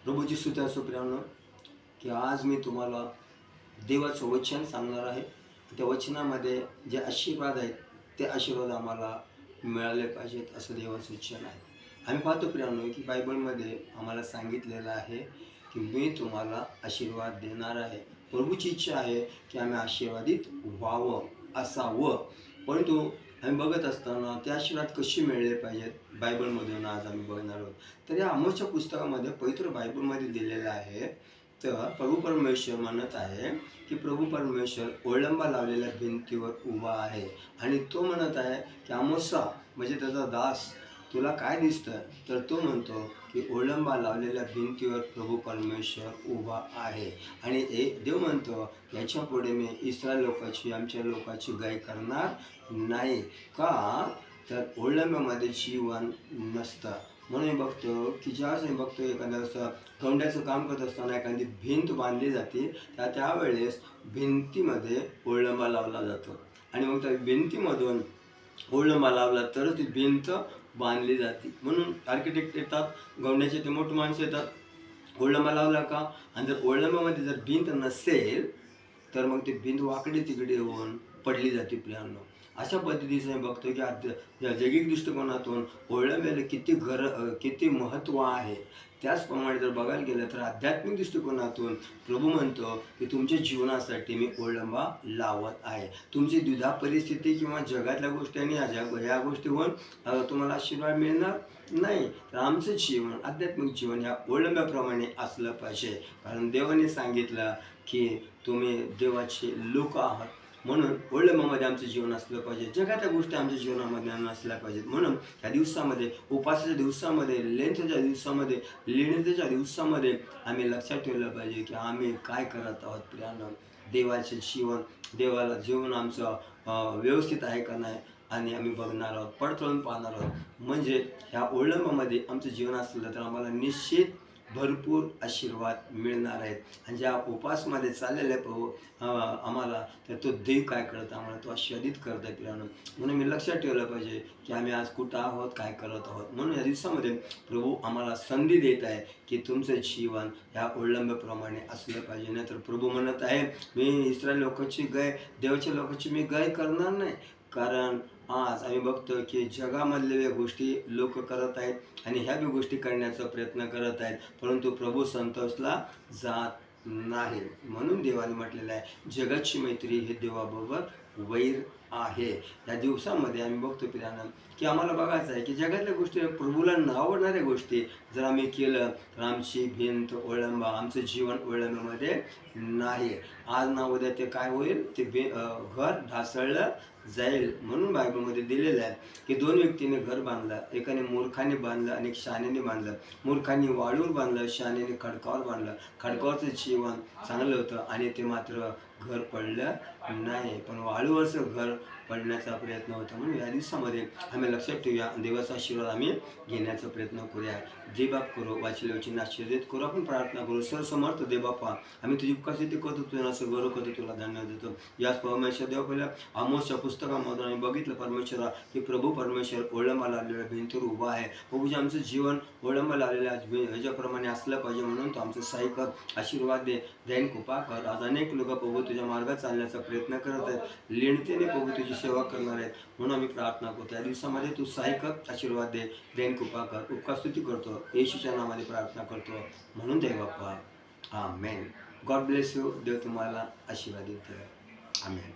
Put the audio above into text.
प्रभूची स्तुती असो प्रियानो, की आज मी तुम्हाला देवाचं वचन सांगणार आहे. त्या वचनामध्ये जे आशीर्वाद आहेत ते आशीर्वाद आम्हाला मिळाले पाहिजेत असं देवाचं वचन आहे. आम्ही पाहतो प्रियानो, की बायबलमध्ये आम्हाला सांगितलेलं आहे की मी तुम्हाला आशीर्वाद देणार आहे. प्रभूची इच्छा आहे की आम्ही आशीर्वादित व्हावं, असावं. परंतु आम्ही बघत असताना ते आशीर्वाद कसे मिळले पाहिजेत बायबलमधून आज आम्ही बघणार आहोत. तर या आमोसच्या पुस्तकामध्ये पवित्र बायबलमध्ये दिलेलं आहे. तर प्रभू परमेश्वर म्हणत आहे की प्रभू परमेश्वर ओळंबा लावलेल्या भिंतीवर उभा आहे आणि तो म्हणत आहे की आमोसा म्हणजे त्याचा दास, तुला काय दिसतं? तर तो म्हणतो की ओळंबा लावलेल्या भिंतीवर प्रभू परमेश्वर उभा आहे आणि देव म्हणतो याच्यापुढे मी इस्रायल लोकांची, आमच्या लोकांची गाय करणार नाही. का? तर ओळंब्यामध्ये जीवन नसतं. म्हणून मी बघतो की ज्यावेळेस मी बघतो एखाद्या असं गवंड्याचं काम करत असताना एखादी भिंत बांधली जाते, त्यावेळेस भिंतीमध्ये ओळंबा लावला जातो आणि मग त्या भिंतीमधून ओळंबा लावला तरच ती भिंत बांधली जाते. म्हणून आर्किटेक्ट येतात, गवंड्याचे ते मोठे माणसं येतात, ओळंबा लावला का? आणि जर ओळंबामध्ये जर भिंत नसेल तर मग ती भिंत वाकडी तिकडे होऊन पडली जाते प्रियांनो. अशा पद्धतीचं मी बघतो की या जैविक दृष्टिकोनातून ओळंब्याला किती महत्त्व आहे. त्याचप्रमाणे जर बघायला गेलं तर आध्यात्मिक दृष्टिकोनातून प्रभू म्हणतो की तुमच्या जीवनासाठी मी ओळंबा लावत आहे. तुमची द्विधा परिस्थिती किंवा जगातल्या गोष्टी आणि या गोष्टीवर तुम्हाला आशीर्वाद मिळणार नाही. तर आमचं जीवन, आध्यात्मिक जीवन या ओळंब्याप्रमाणे असलं पाहिजे. कारण देवाने सांगितलं की तुम्ही देवाचे लोक आहात. म्हणून ओळंबामध्ये आमचं जीवन असलं पाहिजे. जगातल्या गोष्टी आमच्या जीवनामध्ये नसल्या पाहिजेत. म्हणून या दिवसामध्ये, उपासाच्या दिवसामध्ये, लेंथच्या दिवसामध्ये, लीनतेच्या दिवसामध्ये आम्ही लक्षात ठेवलं पाहिजे की आम्ही काय करत आहोत प्रियानो. देवाचे जीवन, देवाला जीवन आमचं व्यवस्थित आहे का नाही आणि आम्ही बघणार आहोत, पडताळून पाहणार आहोत. म्हणजे ह्या ओळंबामध्ये आमचं जीवन असलं तर आम्हाला निश्चित भरपूर आशीर्वाद मिळणार आहेत. आणि ज्या उपासमध्ये चाललेले प्रभू आम्हाला तर तो देव काय करत आम्हाला तो आशीर्वादित करत आहे प्रियानो. म्हणून मी लक्षात ठेवलं पाहिजे की आम्ही आज कुठं आहोत, काय करत आहोत. म्हणून या दिवसामध्ये प्रभू आम्हाला संधी देत आहे की तुमचं जीवन ह्या ओळंब्याप्रमाणे असलं पाहिजे. नाही तर प्रभू म्हणत आहे मी इस्रायल लोकांची गाय, देवाच्या लोकांची मी गाय करणार नाही. कारण आज आम्ही बघतो की जगामधल्या गोष्टी लोक करत आहेत आणि ह्या बी गोष्टी करण्याचा प्रयत्न करत आहेत, परंतु प्रभू संतोषला जात नाही. म्हणून देवाने म्हटलेलं आहे जगाची मैत्री हे देवाबरोबर वैर आहे. या दिवसामध्ये आम्ही बघतो पिरांनो की आम्हाला बघायचं आहे की जगातल्या गोष्टी, प्रभूला न आवडणाऱ्या गोष्टी जर आम्ही केलं तर आमची भिंत ओळंबा, आमचं जीवन ओळंब्यामध्ये नाही. आज ना उद्या ते काय होईल, ते घर ढासळलं जाईल. म्हणून बायबलमध्ये दिलेलं आहे की दोन व्यक्तीने घर बांधलं, एकाने मूर्खाने बांधलं आणि एक शहाण्याने बांधलं. मूर्खाने वाळूवर बांधलं, शहाण्याने खडकावर बांधलं. खडकावरचं जीवन चांगलं होतं आणि ते मात्र घर पडलं नाही, पण वाळूवरचं घर पडण्याचा प्रयत्न होता. म्हणून या दिवसामध्ये आम्ही लक्षात ठेवूया, देवाचा आशीर्वाद आम्ही घेण्याचा प्रयत्न करूया. जे बाप करू वाचले वचन आशीर्वादित करू. आपण प्रार्थना करू. समर्थ दे बापा, आम्ही तुझी उपस्थिती करतो, तुझ्या असं गौरव करतो, तुला धन्यवाद देतो. याच परमेश्वर देव पहिल्या आमोसच्या पुस्तकामधून आम्ही बघितलं परमेश्वरा की प्रभू परमेश्वर ओळंबा लावलेल्या भिंतीवर उभा आहे. प्रभूजी आमचं जीवन ओळंबा लावलेल्या ह्याच्याप्रमाणे असलं पाहिजे. म्हणून तो आमचं सहाय्य कर, आशीर्वाद दे, दैन कृपा कर. आज अनेक लोक प्रभू तुझ्या मार्गात चालण्याचा प्रयत्न करत आहेत, लीनतेने प्रभू तुझी सेवा करणार आहेत. म्हणून आम्ही प्रार्थना करतो या दिवसामध्ये तू सहाय्य कर, आशीर्वाद दे, दैन कृपा कर. उपकास्तुती करतो, येशूच्या नावाने प्रार्थना करतो म्हणून दे बाप्पा. आमेन. God bless you. देव तुम्हाला आशीर्वादित. आमेन.